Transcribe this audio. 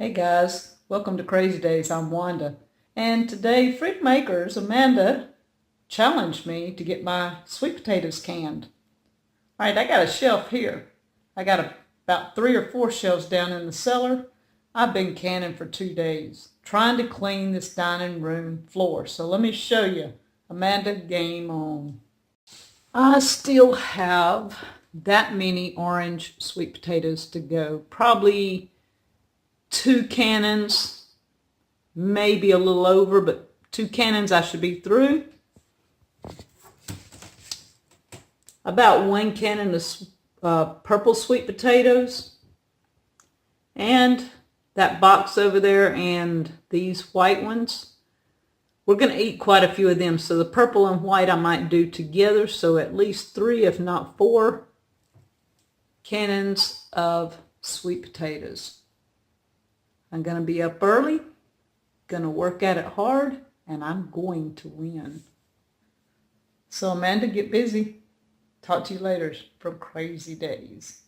Hey guys, welcome to Crazy Days. I'm Wanda, and today Fruit Makers Amanda challenged me to get my sweet potatoes canned. All right, I got a shelf here. I got about 3 or 4 shelves down in the cellar. I've been canning for 2 days, trying to clean this dining room floor. So let me show you. Amanda, game on. I still have that many orange sweet potatoes to go. Probably 2 cannons, maybe a little over, but 2 cannons I should be through. About 1 cannon of purple sweet potatoes, and that box over there and these white ones. We're going to eat quite a few of them, so the purple and white I might do together, so at least 3 if not 4 cannons of sweet potatoes. I'm going to be up early, going to work at it hard, and I'm going to win. So Amanda, get busy. Talk to you later from Crazy Days.